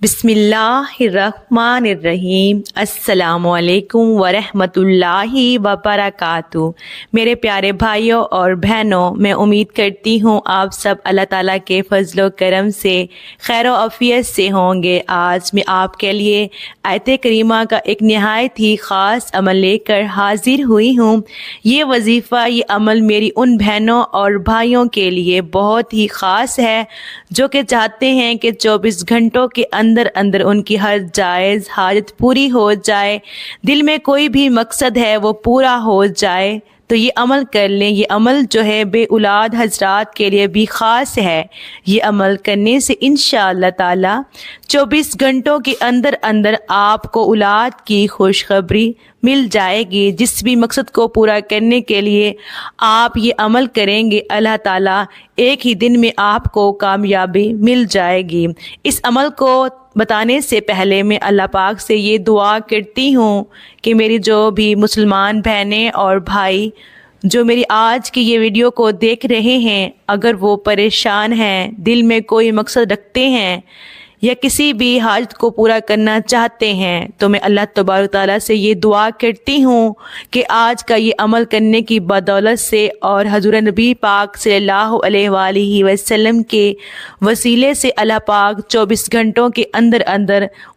بسم اللہ الرحمن الرحیم۔ السلام علیکم ورحمۃ اللہ وبرکاتہ۔ میرے پیارے بھائیوں اور بہنوں، میں امید کرتی ہوں آپ سب اللہ تعالیٰ کے فضل و کرم سے خیر و عافیت سے ہوں گے۔ آج میں آپ کے لیے آیت کریمہ کا ایک نہایت ہی خاص عمل لے کر حاضر ہوئی ہوں۔ یہ وظیفہ، یہ عمل میری ان بہنوں اور بھائیوں کے لیے بہت ہی خاص ہے جو کہ چاہتے ہیں کہ 24 گھنٹوں کے اندر ان کی ہر جائز حاجت پوری ہو جائے، دل میں کوئی بھی مقصد ہے وہ پورا ہو جائے، تو یہ عمل کر لیں۔ یہ عمل جو ہے بے اولاد حضرات کے لیے بھی خاص ہے۔ یہ عمل کرنے سے انشاءاللہ تعالی 24 گھنٹوں کے اندر آپ کو اولاد کی خوشخبری مل جائے گی۔ جس بھی مقصد کو پورا کرنے کے لیے آپ یہ عمل کریں گے، اللہ تعالیٰ ایک ہی دن میں آپ کو کامیابی مل جائے گی۔ اس عمل کو بتانے سے پہلے میں اللہ پاک سے یہ دعا کرتی ہوں کہ میری جو بھی مسلمان بہنیں اور بھائی جو میری آج کی یہ ویڈیو کو دیکھ رہے ہیں، اگر وہ پریشان ہیں، دل میں کوئی مقصد رکھتے ہیں یا کسی بھی حاجت کو پورا کرنا چاہتے ہیں، تو میں اللہ تبارک تعالیٰ سے یہ دعا کرتی ہوں کہ آج کا یہ عمل کرنے کی بدولت سے اور حضور نبی پاک صلی اللہ علیہ وآلہ وسلم کے وسیلے سے اللہ پاک 24 گھنٹوں کے اندر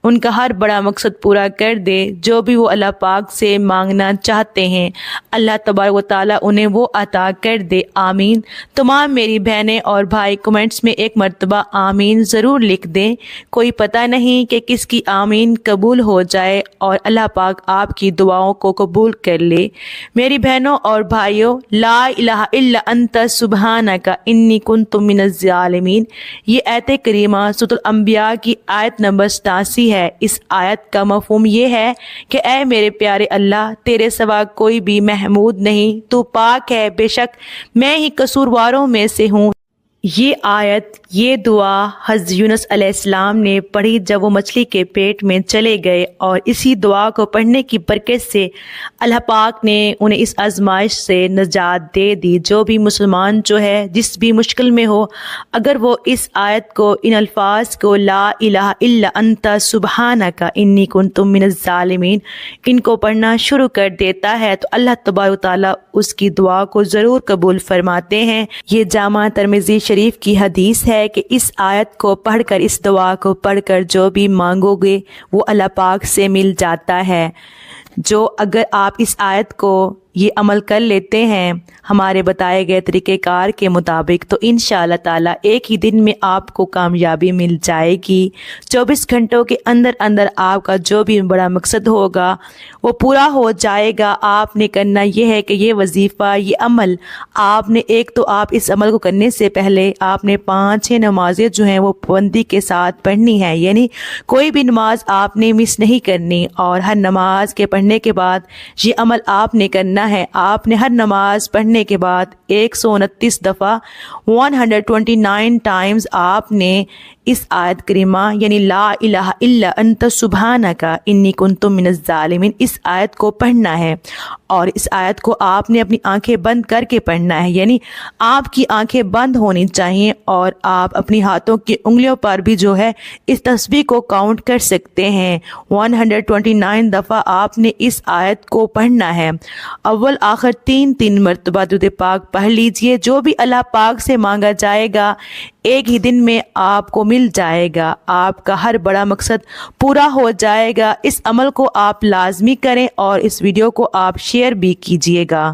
ان کا ہر بڑا مقصد پورا کر دے۔ جو بھی وہ اللہ پاک سے مانگنا چاہتے ہیں، اللہ تبارک و تعالیٰ انہیں وہ عطا کر دے۔ آمین۔ تمام میری بہنیں اور بھائی کمنٹس میں ایک مرتبہ آمین ضرور لکھ دیں۔ کوئی پتہ نہیں کہ کس کی آمین قبول ہو جائے اور اللہ پاک آپ کی دعاؤں کو قبول کر لے۔ میری بہنوں اور بھائیوں، لا الہ الا انت سبحانک انی کنت من الظالمین، یہ آیت کریمہ سورۃ الانبیاء کی آیت نمبر 87 ہے۔ اس آیت کا مفہوم یہ ہے کہ اے میرے پیارے اللہ، تیرے سوا کوئی بھی محمود نہیں، تو پاک ہے، بے شک میں ہی قصورواروں میں سے ہوں۔ یہ آیت، یہ دعا حضرت یونس علیہ السلام نے پڑھی جب وہ مچھلی کے پیٹ میں چلے گئے، اور اسی دعا کو پڑھنے کی برکت سے اللہ پاک نے انہیں اس آزمائش سے نجات دے دی۔ جو بھی مسلمان جو ہے جس بھی مشکل میں ہو، اگر وہ اس آیت کو، ان الفاظ کو، لا الہ الا انت سبحانک انی کنت من الظالمین، ان کو پڑھنا شروع کر دیتا ہے تو اللہ تبارک تعالیٰ اس کی دعا کو ضرور قبول فرماتے ہیں۔ یہ جامع ترمذی شریف کی حدیث ہے کہ اس آیت کو پڑھ کر، اس دعا کو پڑھ کر جو بھی مانگو گے وہ اللہ پاک سے مل جاتا ہے۔ جو اگر آپ اس آیت کو یہ عمل کر لیتے ہیں ہمارے بتائے گئے طریقہ کار کے مطابق، تو انشاءاللہ تعالیٰ ایک ہی دن میں آپ کو کامیابی مل جائے گی۔ 24 گھنٹوں کے اندر آپ کا جو بھی بڑا مقصد ہوگا وہ پورا ہو جائے گا۔ آپ نے کرنا یہ ہے کہ یہ وظیفہ، یہ عمل آپ نے، ایک تو آپ اس عمل کو کرنے سے پہلے آپ نے 5-6 نمازیں جو ہیں وہ پابندی کے ساتھ پڑھنی ہے، یعنی کوئی بھی نماز آپ نے مس نہیں کرنی، اور ہر نماز کے پڑھنے کے بعد یہ عمل آپ نے کرنا ہے۔ آپ نے ہر نماز پڑھنے کے بعد 129 دفعہ 129 ٹائمز آپ نے اس آیت کریمہ یعنی لا الہ الا انت سبحانک انی کنت من الظالمین، اس آیت کو پڑھنا ہے۔ اور اس آیت کو آپ نے اپنی آنکھیں بند کر کے پڑھنا ہے، یعنی آپ کی آنکھیں بند ہونی چاہیے، اور آپ اپنی ہاتھوں کی انگلیوں پر بھی جو ہے اس تسبیح کو کاؤنٹ کر سکتے ہیں۔ 129 دفعہ آپ نے اس آیت کو پڑھنا ہے۔ اول آخر 3 مرتبہ درود پاک پڑھ لیجئے۔ جو بھی اللہ پاک سے مانگا جائے گا ایک ہی دن میں آپ کو مل جائے گا، آپ کا ہر بڑا مقصد پورا ہو جائے گا۔ اس عمل کو آپ لازمی کریں اور اس ویڈیو کو آپ شیئر بھی کیجئے گا۔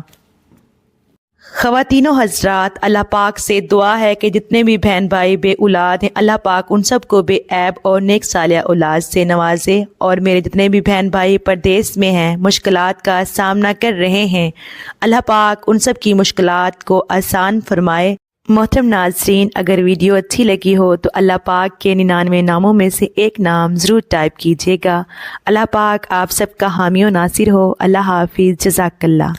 خواتین و حضرات، اللہ پاک سے دعا ہے کہ جتنے بھی بہن بھائی بے اولاد ہیں، اللہ پاک ان سب کو بے عیب اور نیک صالح اولاد سے نوازے، اور میرے جتنے بھی بہن بھائی پردیس میں ہیں، مشکلات کا سامنا کر رہے ہیں، اللہ پاک ان سب کی مشکلات کو آسان فرمائے۔ محترم ناظرین، اگر ویڈیو اچھی لگی ہو تو اللہ پاک کے 99 ناموں میں سے ایک نام ضرور ٹائپ کیجیے گا۔ اللہ پاک آپ سب کا حامی و ناصر ہو۔ اللہ حافظ، جزاک اللہ۔